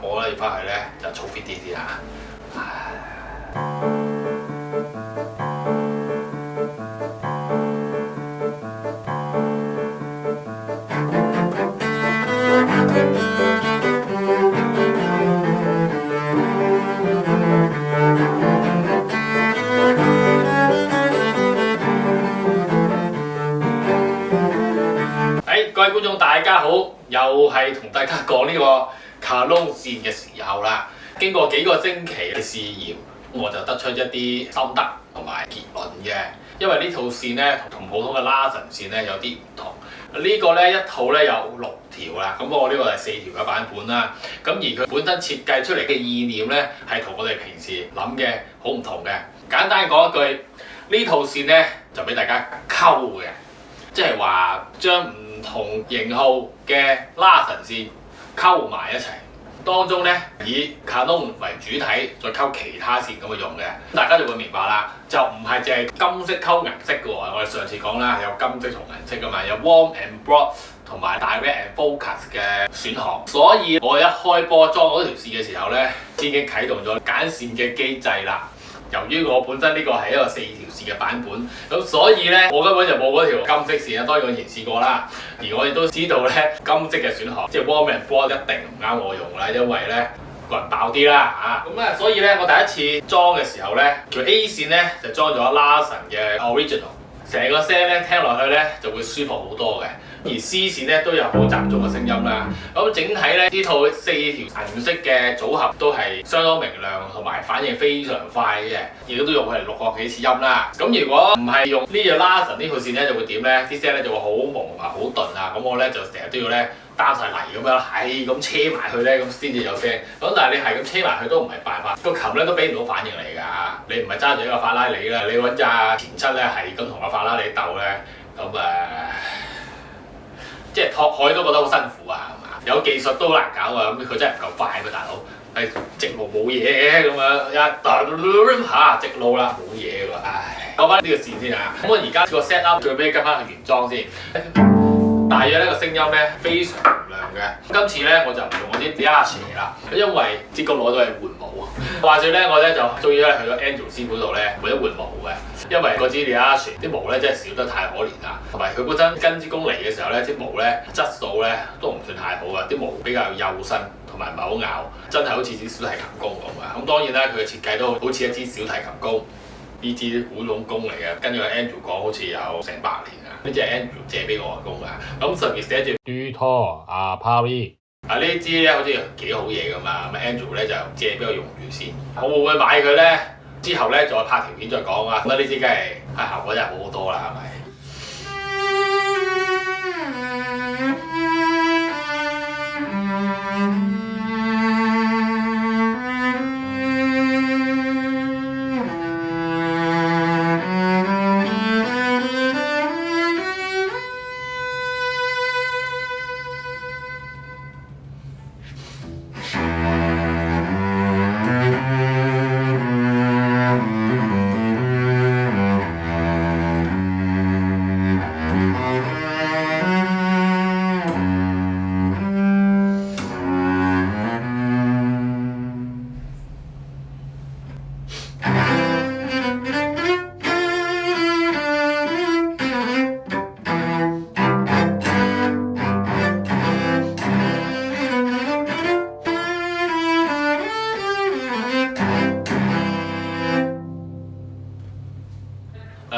我咧要翻去咧就操 fit 啲先嚇。各位觀眾大家好，又係同大家講呢個卡窿線嘅時候啦。經過幾個星期嘅試驗，我就得出一啲心得同埋結論嘅。因為呢套線咧同普通嘅拉神線咧有啲唔同。呢個咧一套咧有6條啦，咁我呢個係4條嘅版本啦。咁而佢本身設計出嚟嘅意念咧係同我哋平時諗嘅好唔同嘅。簡單講一句，呢套線咧就俾大家溝嘅，即係話將唔同型號嘅拉神線溝埋一齊，當中咧以卡窿為主體，再溝其他線咁去用嘅，大家就會明白啦。就唔係淨係金色溝銀色嘅喎，我哋上次講啦，有金色同銀色噶嘛，有 warm and broad 同埋 direct and focus 嘅選項。所以我一開波裝嗰條線嘅時候咧，已經啟動咗揀線嘅機制啦。由於我本身呢個係一個4條線嘅版本，咁所以咧我根本就冇嗰條金色線啊。當然我以前試過啦，而我亦都知道咧金色嘅選項，即係 warm and broad 一定唔啱我用啦，因為咧個人爆啲啦嚇。咁咧所以咧我第一次裝嘅時候咧，條 A 線咧就裝咗 Larsen 嘅 Original， 成個聲咧聽落去咧就會舒服好多嘅。而 C 線咧都有好集中嘅聲音啦。咁整體咧呢套4條銀色嘅組合都係相當明亮，同埋反應非常快嘅，亦都用佢嚟錄過幾次音啦。咁如果唔係用呢隻 Larsen 呢套線咧，就會點咧？啲聲咧就會好朦啊、好鈍啊。咁我咧就成日都要咧擔晒泥咁樣，係咁車埋去咧，咁先至有聲。咁但係你係咁車埋去都唔係辦法，個琴咧都俾唔到反應嚟㗎。你唔係揸住一個法拉利啦，你揾架前七咧係咁同個法拉利鬥咧，咁即係托海都覺得好辛苦啊，係嘛？有技術都好難搞啊，咁佢真係唔夠快喎，大佬。係直路冇嘢嘅咁樣，一直路啦冇嘢喎，唉。講翻呢個線先啊，咁我而家個 set up 最尾跟翻個原裝先。大約呢個聲音咧非常明亮嘅。今次咧我就唔用嗰啲 Liache 啦，因為支公攞咗嚟換毛啊。話説咧我咧就終於咧去咗 Andrew 師傅度咧換一換毛嘅，因為嗰支 Liache 啲毛咧真係少得太可憐啦，同埋佢本身跟支公嚟嘅時候咧啲毛咧質素咧都唔算太好啊，啲毛比較幼身同埋唔係好咬，真係好似支小提琴弓咁啊。咁當然啦，佢嘅設計都好似一支小提琴弓。呢支古董弓嚟嘅，跟住 Andrew 講好似有成100年啊！呢支係 Andrew 借俾我嘅弓啊，咁上面寫住 Dutour à Paris 啊，呢支咧好似幾好嘢㗎嘛，咁 Andrew 咧就借俾我用住先。我會唔會買佢咧？之後咧再拍條片再講啊！咁啊呢支梗係效果真係好好多啦，係咪？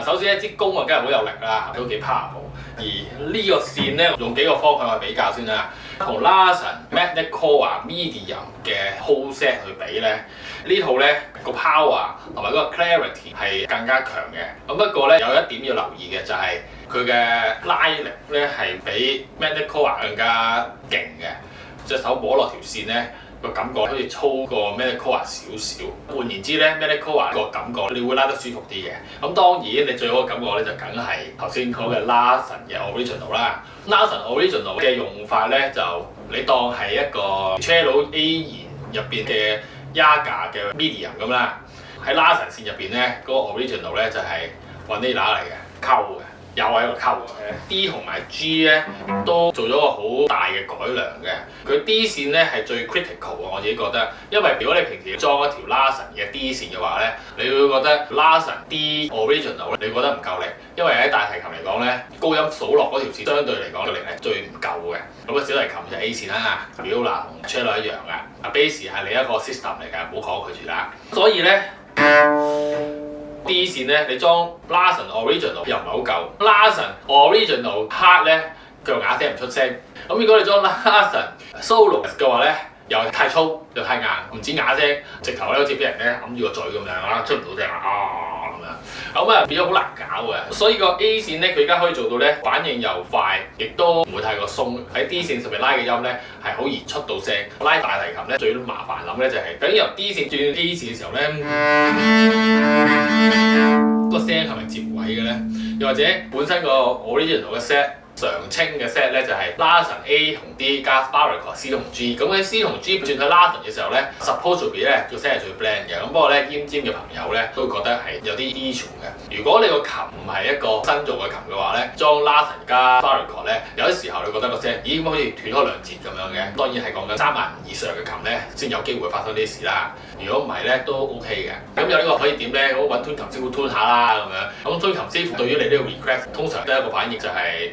首先一支弓啊，梗係好有力啦，都幾 powerful。而呢個線咧，用幾個方向去比較先啦。同 Larsen Magnecore Medium 嘅 whole set 去比咧，呢套咧個 power 同埋嗰個 clarity 係更加強嘅。咁不過咧有一點要留意嘅就係佢嘅拉力咧係比 Magnecore 更加勁嘅。隻手摸落條線咧，個感覺好似粗過 Magnecore 少少。換言之咧 ，Magnecore 個感覺你會拉得舒服啲嘅。咁當然你最好嘅感覺咧就梗係頭先講嘅 Larsen 嘅 Original 啦。Larsen Original 嘅用法咧就你當係一個 cello A 弦入邊嘅 Yaga 嘅 Medium 咁啦。喺 Larsen 線入邊咧，嗰個 Original 咧就係 Vanilla 嚟嘅，溝嘅。又係一個溝嘅。D 同埋 G 咧都做咗個好大嘅改良嘅。佢 D 線咧係最 critical 嘅，我自己覺得，因為如果你平時裝一條 Larsen 嘅 D 線嘅話咧，你會覺得 Larsen D Original 你覺得唔夠力，因為喺大提琴嚟講咧，高音數落嗰條線相對嚟講個力係最唔夠嘅。咁啊，小提琴就 A 線啦，Viola 同 Cello 一樣嘅。啊 Bass 係另一個 system 嚟㗎，唔好講佢住啦。所以咧 D 線咧，你裝 Larsen Original 又唔係好夠 ，Larsen Original Hard 咧腳啞聲唔出聲。咁如果你裝 Larsen Solo 嘅話咧，又太粗又太硬，唔止啞聲，直頭咧好似俾人咧揞住個嘴咁樣啊，出唔到聲啊咁樣，咁啊變咗好難搞嘅。所以個 A 線咧，佢而家可以做到咧反應又快，亦都唔會太過鬆。喺 D 線上面拉嘅音咧係好易出到聲。拉大提琴咧最麻煩諗咧就係，究竟由 D 線轉 A 線嘅時候咧，個聲係咪接軌嘅咧？又或者本身個 original 嘅 set？常稱嘅 set 咧就係 Larsen A 同 D 加 Sparrow C 同 G， 咁喺 C 同 G 轉去 Larsen 嘅時候咧 ，supposedly 咧個聲係最 blend 嘅，咁不過咧奄尖嘅朋友咧都會覺得係有啲 issue 嘅。如果你個琴唔係一個新做嘅琴嘅話咧，裝 Larsen 加 Sparrow 咧，有啲時候你覺得個聲咦好似斷開兩節咁樣嘅。當然係講緊3萬以上嘅琴咧先有機會發生呢啲事啦。如果唔係咧都 OK 嘅。咁有呢個可以點咧？咁揾 tune 琴師傅 tune 下啦咁樣。咁 tune 琴師傅對於你呢個 request 通常都係一個反應就係、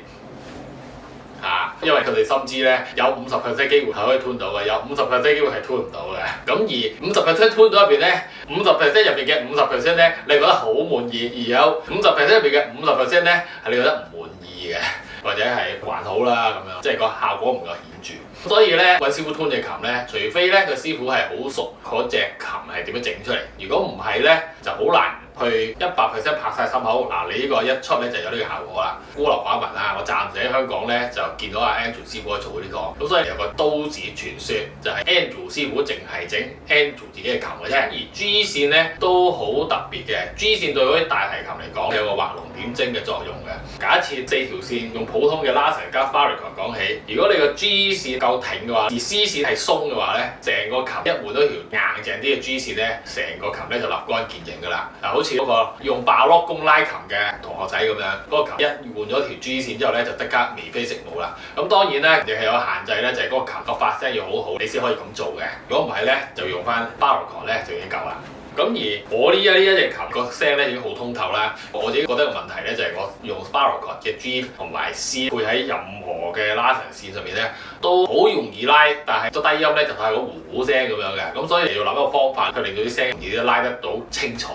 因為佢哋深知咧有50% 機會係可以 tune 到嘅，有50% 機會係 tune 唔到嘅。咁而50% tune 到入邊咧，50% 入邊嘅50%咧，你覺得好滿意；而有50% 入邊嘅50%咧，係你覺得唔滿意嘅，或者係還好啦咁樣，即係個效果唔夠顯著。所以咧揾師傅 tune 隻琴咧，除非咧個師傅係好熟嗰隻琴係點樣整出嚟，如果唔係咧就好難去100% 拍晒心口。嗱，你呢個一出咧就有呢個效果啦。孤陋寡聞啦，我暫時喺香港咧就見到阿 Andrew 師傅去做呢個，咁所以有個都市傳說就係 Andrew 師傅淨係整 Andrew 自己嘅琴嘅啫。而 G 線咧都好特別嘅 ，G 線對嗰啲大提琴嚟講有個畫龍點睛嘅作用嘅。假設4條線用普通嘅 Larsen 加 Sparrow 講起，如果你個 G 線夠挺嘅話，而 C 線係鬆嘅話咧，成個琴一換咗條硬淨啲嘅 G 線咧，成個琴咧就立竿見影㗎啦。嗱，好似嗰個用爆碌弓拉琴嘅同學仔咁樣，嗰個琴一換咗條 G 線之後咧，就即刻眉飛色舞啦。咁當然咧，亦係有限制咧，就係嗰個琴個發聲要好好，你先可以咁做嘅。如果唔係咧，就用翻 Sparrow 咧就已經夠啦。咁而我呢一隻琴個聲咧已經好通透啦。我自己覺得個問題咧就係我用 Sparrow 嘅 G 同埋 C 配喺任何嘅 Larsen 線上面咧，都好容易拉，但係個低音咧就係個呼呼聲咁樣嘅。咁所以你要諗一個方法去令到啲聲容易啲拉得到清楚。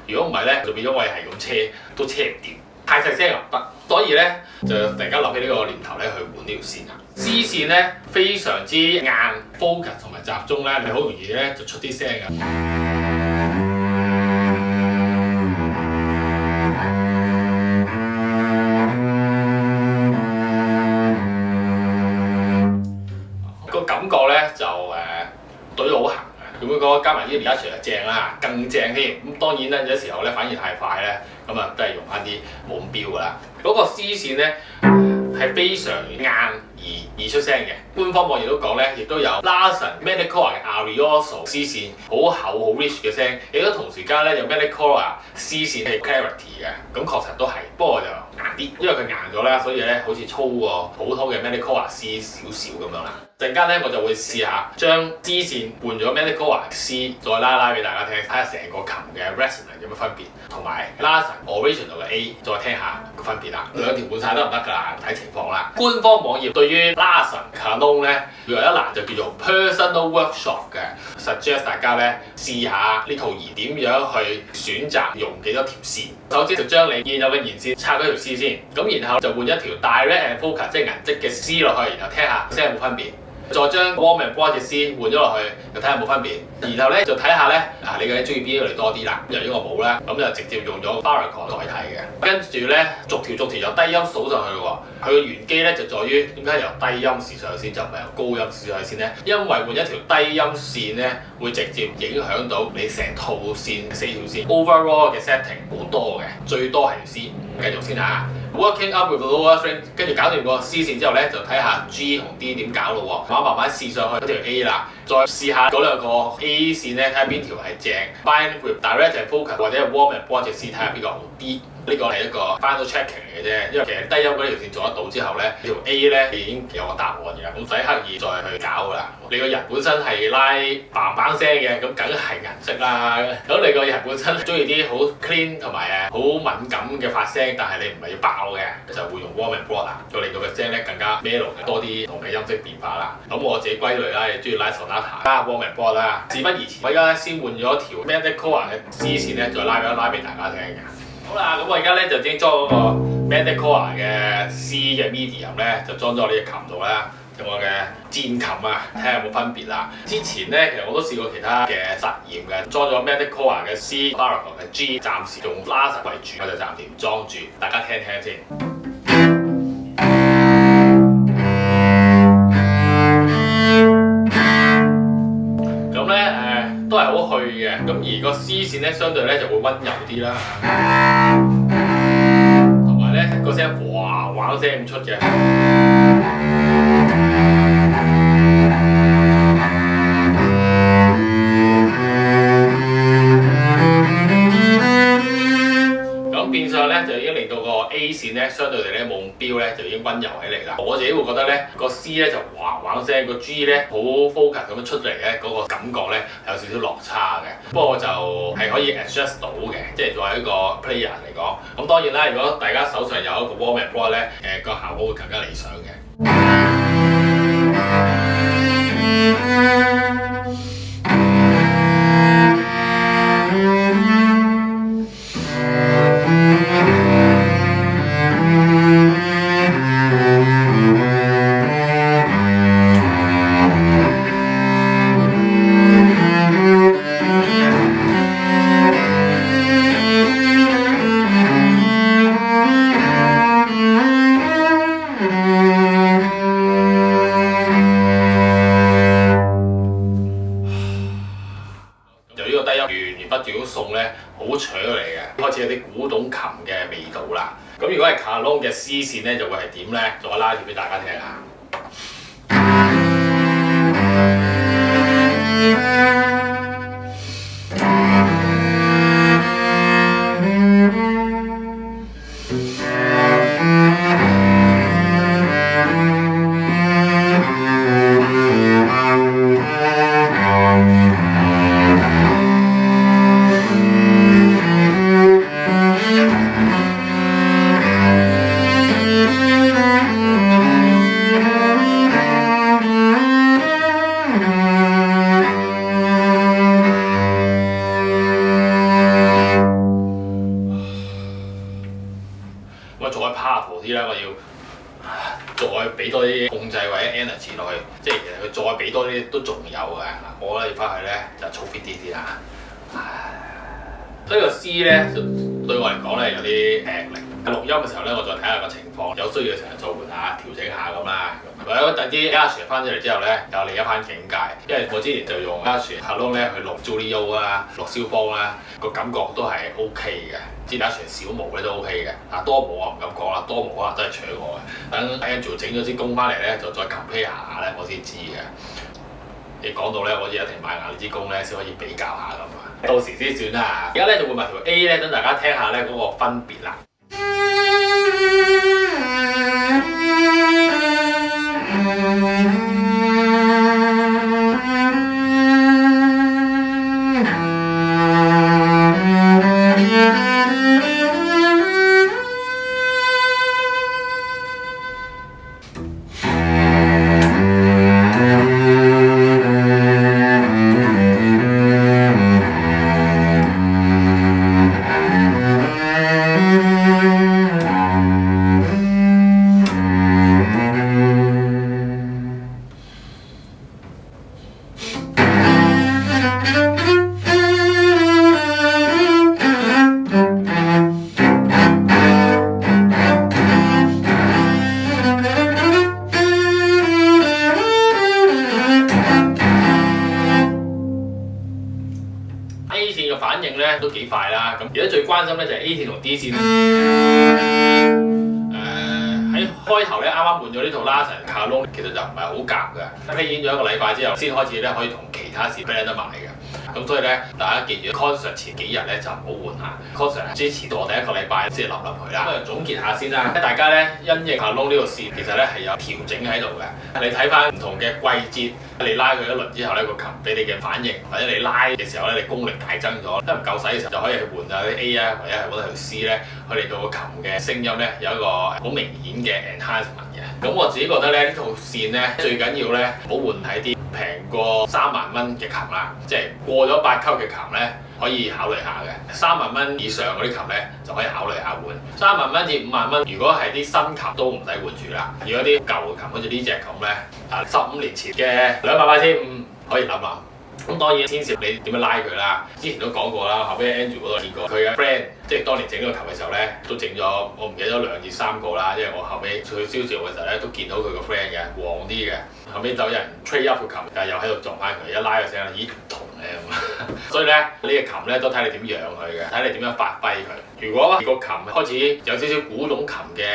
如果唔係咧，就變咗我係咁車都車唔掂，太細聲又唔得。所以咧就突然間諗起呢個念頭咧去換呢條線啊。C 線咧非常之硬 focus 同埋集中咧，你好容易咧就出啲聲嘅。感覺咧就對到好行嘅，咁樣加埋呢個 Archer 就正啦，更正添。咁當然咧有時候咧反而太快咧，咁啊都係用翻啲冇咁標㗎啦。嗰個 C 線咧係非常硬而出聲嘅。官方網頁都講咧，亦都有 Larsen Medicore 嘅 Arioso C 線好厚好 rich 嘅聲，亦都同時間咧有 Medicore C 線係 clarity 嘅。咁確實都係，不過就硬啲，因為佢硬咗啦，所以咧好似粗過普通嘅 Medicore C 少少咁樣啦。陣間咧我就會試下將 C 線換咗 Medicore C， 再拉俾大家聽，睇下成個琴嘅 resonance 有乜分別，同埋 Larsen Original 嘅 A 再聽下個分別啦。兩條換晒都唔得㗎啦，睇情況啦。官方網頁對於 Larsen Canon 咧有一欄就叫做 Personal Workshop 嘅 ，suggest 大家咧試下呢套儀點樣去選擇用幾多條線。首先就將你現有嘅弦線拆咗條 C 先，咁然後就換一條 Direct and Focus 即係銀色嘅 C 落去，然後聽下聲有冇分別。再將 Warm and Broad 嘅 C 換咗落去，就睇下有冇分別。然後咧就睇下咧，你究竟中意邊一類多啲啦。由於我冇啦，咁就直接用咗 Sparrow 代替嘅。跟住咧逐條由低音數上去喎。佢嘅玄機咧就在於點解由低音試上去先，就唔係由高音試上去先咧？因為換一條低音線咧，會直接影響到你成套線4條線 overall 嘅 setting 好多嘅，最多係條 C。繼續先嚇。Working up with the lower string， 跟住搞掂個 C 線之後咧，就睇下 G 同 D 點搞咯喎，慢慢試上去嗰條 A 啦，再試下嗰兩個 A 線咧，睇下邊條係正。Bind with direct and focus 或者 warm and broad 嘅 C， 睇下邊個好啲。呢個係一個 final checking 嚟嘅啫，因為其實低音嗰條線做得到之後咧，條 A 咧已經有個答案嘅，咁唔使刻意再去搞噶啦。你個人本身係拉嘭嘭聲嘅，咁梗係銀色啦。咁你個人本身中意啲好 clean 同埋好敏感嘅發聲，但係你唔係要爆嘅，就會用 warm and broad 啦，就令到個聲咧更加 mellow 嘅，多啲唔同嘅音色變化啦。咁我自己歸類啦，你中意拉 sonata 啦 warm and broad 啦。事不宜遲，我而家咧先換咗條 Mandoline 嘅 C 線咧，再拉俾大家聽嘅。好啦，咁我而家咧就已經裝嗰個 Mandoline 嘅 C 嘅 medium 咧，就裝咗我呢隻琴度啦。用我嘅戰琴啊，睇下有冇分別啦。之前咧，其實我都試過其他嘅實驗嘅，裝咗 Mandoline 嘅 C、Baritone 嘅 G， 暫時用 Larsen 為主，我就暫時唔裝住，大家聽聽先。咁咧都係好去嘅，咁而個 C 線咧相對咧就會溫柔啲啦，同埋咧個聲嘩嘩聲咁出嘅。變相咧就已經令到個 A 線咧相對嚟咧冇咁飆咧，就已經溫柔起嚟啦。我自己會覺得咧個 C 咧就嘩嘩聲，個 G 咧好 focus 咁樣出嚟咧，嗰個感覺咧有少少落差嘅。不過就係可以 adjust 到嘅，即係作為一個 player 嚟講。咁當然啦，如果大家手上有一個 warm and broad 咧，個效果會更加理想嘅。送咧好搶嚟嘅，開始有啲古董琴嘅味道啦。咁如果係 Calone 嘅 C 線咧，就會係點咧？我拉住俾大家聽下。我要再俾多啲控制或者 energy 落去，即係其實佢再俾多啲都仲有嘅。我咧要翻去咧就粗 fit 啲先啦。所以個 C 咧對我嚟講咧有啲吃力。錄音嘅時候咧，我再睇下個情況，有需要嘅時候就換下調整下咁啦。或者等啲 Asher 翻咗嚟之後咧，有另一番境界。因為我之前就用 Asher Calone 咧去錄 Julio 啦、錄肖邦啦，個感覺都係 OK 嘅。之前 Asher 小模咧都 OK 嘅，但多模我唔敢講啦，多模可能真係搶我嘅。等 Andrew 整咗支弓翻嚟咧，就再 compare 下咧，我先知嘅。你講到咧，我一定買硬呢支弓咧，先可以比較下咁啊。到時先算啦。而家咧就換埋條 A 咧，等大家聽下咧嗰個分別啦。A 線嘅反應咧都幾快啦，咁而家最關心咧就係 A 線同 D 線。喺開頭咧啱啱換咗呢套 Larsen Calone，其實就唔係好夾嘅。play 演咗一個禮拜之後，先開始咧可以同其他線 blend 得埋嘅。咁所以咧，大家記住 concert 前幾日咧就唔好換啊 concert 之前我第一個禮拜先淋佢啦。咁啊總結下先啦，大家咧因應Kalong呢個線其實咧係有調整喺度嘅。你睇翻唔同嘅季節，你拉佢一輪之後咧個琴俾你嘅反應，或者你拉嘅時候咧你功力大增咗，得唔夠使嘅時候就可以去換下啲 A 啊，或者係揾條 C 咧，去令到個琴嘅聲音咧有一個好明顯嘅 enhancement 嘅。咁我自己覺得咧呢套線咧最緊要咧唔好換喺啲平過3萬蚊嘅琴啦，即係過咗8級嘅琴咧可以考慮下嘅。3萬蚊以上嗰啲琴咧就可以考慮下換。3萬蚊至5萬蚊，如果係啲新琴都唔使換住啦。如果啲舊琴好似呢隻咁咧，15年前嘅285,000可以諗諗。咁當然牽涉你點樣拉佢啦。之前都講過啦，後尾 Andrew 嗰度見過佢嘅 friend， 即係當年整呢個琴嘅時候咧，都整咗我唔記得咗2至3個啦。因為我後尾去燒照嘅時候咧，都見到佢個 friend 嘅黃啲嘅。後尾就有人 trade up 個琴，但係又喺度撞翻佢，一拉個聲咦唔同嘅咁。所以咧呢個琴咧都睇你點養佢嘅，睇你點樣發揮佢。如果個琴開始有少少古董琴嘅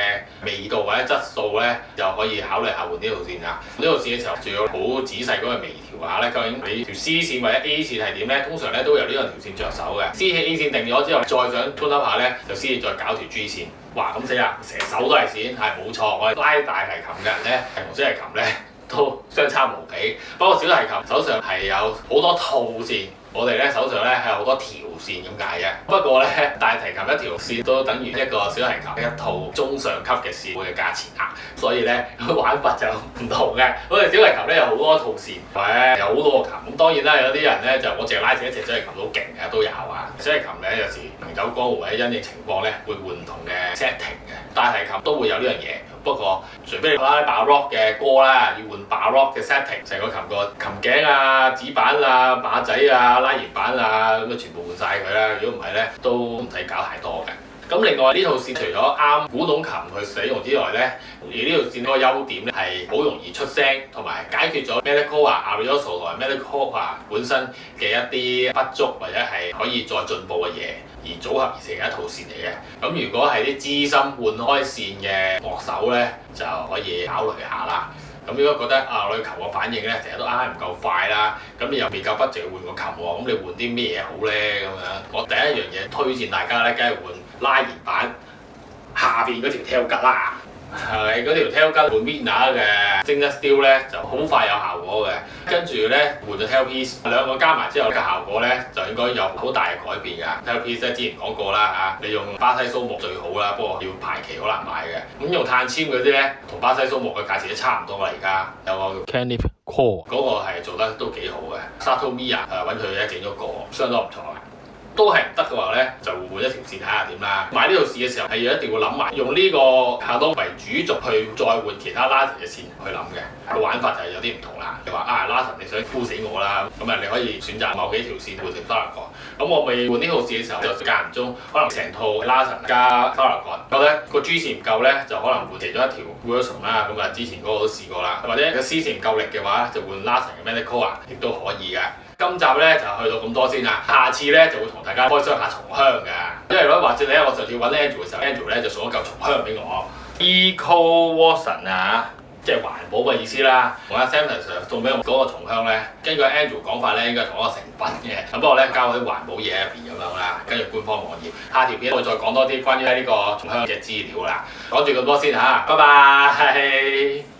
味道或者質素咧，就可以考慮下換呢條線啦。呢條線嘅時候仲要好仔細嗰個微調下咧，究竟你條 C 線或者 A 線係點咧？通常咧都由呢兩條線着手嘅。C 線 A 線定咗之後，再想 tune up 下咧，就先至再搞條 G 線。哇咁死啦，成手都係線，係冇錯。我哋拉大提琴嘅人咧，同小提琴咧都相差無比。不過小提琴手上係有好多套線。我哋咧手上咧係好多條線咁解嘅，不過咧大提琴一條線都等於一個小提琴一套中上級嘅線嘅價錢啊，所以咧玩法就唔同嘅。我哋小提琴咧有好多套線，或者有好多個琴。咁當然啦，有啲人咧就我淨係拉成一隻小提琴都勁嘅都有啊。小提琴咧有時行走江湖或者因應情況咧會換唔同嘅 setting 嘅，大提琴都會有呢樣嘢。不過除非你拉 Baroque 嘅歌啦，要換 Baroque 嘅 setting， 成個琴個琴頸啊、指板啊、把仔啊、拉弦板啊咁啊全部換晒佢啦。如果唔係咧，都唔使搞太多嘅。咁另外呢套線除咗啱古董琴去使用之外咧，而呢條線嗰個優點咧係好容易出聲，同埋解決咗 Metalcore、Arioso 同埋 Metalcore 本身嘅一啲不足或者係可以再進步嘅嘢，而組合而成嘅一套線嚟嘅。咁如果係啲資深換開線嘅樂手咧，就可以考慮下啦。咁如果覺得我哋琴個反應咧，成日都唔夠快啦，咁你又未夠budget換個琴喎，咁你換啲咩嘢好咧？咁樣我第一樣嘢推薦大家咧，梗係換拉弦板下邊嗰條 tail 吉啦。係嗰條 tail 吉換 Winer 嘅 Stainless Steel 咧就好快有效果嘅，跟住咧換咗 tail piece 兩個加埋之後嘅效果咧就應該有好大嘅改變㗎。tail piece 咧之前講過啦嚇，你用巴西蘇木最好啦，不過要排期好難買嘅。咁用碳纖嗰啲咧同巴西蘇木嘅價錢都差唔多啦，而家有個 Kenneth Cole 嗰個係做得都幾好嘅 Sato Mia 揾佢咧整咗個相當唔錯嘅。都係唔得嘅話咧，就換一條線睇下點啦。買呢套線嘅時候係要一定要諗埋，用呢個Kalong為主軸去再換其他拉繩嘅線去諗嘅。個玩法就係有啲唔同啦。你話拉繩你想箍死我啦，咁你可以選擇某幾條線換成Farragut。咁我未換呢套線嘅時候，就間唔中可能成套拉繩加Farragut。覺得個 G 線唔夠咧，就可能換其中一條 Wilson 啦。咁之前嗰個都試過啦。或者個 C 線唔夠力嘅話，就換拉繩嘅 Metalcore 亦都可以嘅。今集咧就去到咁多先啦，下次咧就會同大家開箱下松香嘅，因為或者我上次揾 Andrew 嘅時候 ，Andrew 咧就送一嚿松香俾我 ，Eco Watson 啊，即係環保嘅意思啦。同阿 Samson 送俾我嗰個松香咧，根據 Andrew 講法咧，應該係同一個成品嘅。咁不過咧加嗰啲環保嘢喺入邊咁樣啦，跟住官方網頁。下條片我會再講多啲關於呢個松香嘅資料啦。講住咁多先嚇，拜拜。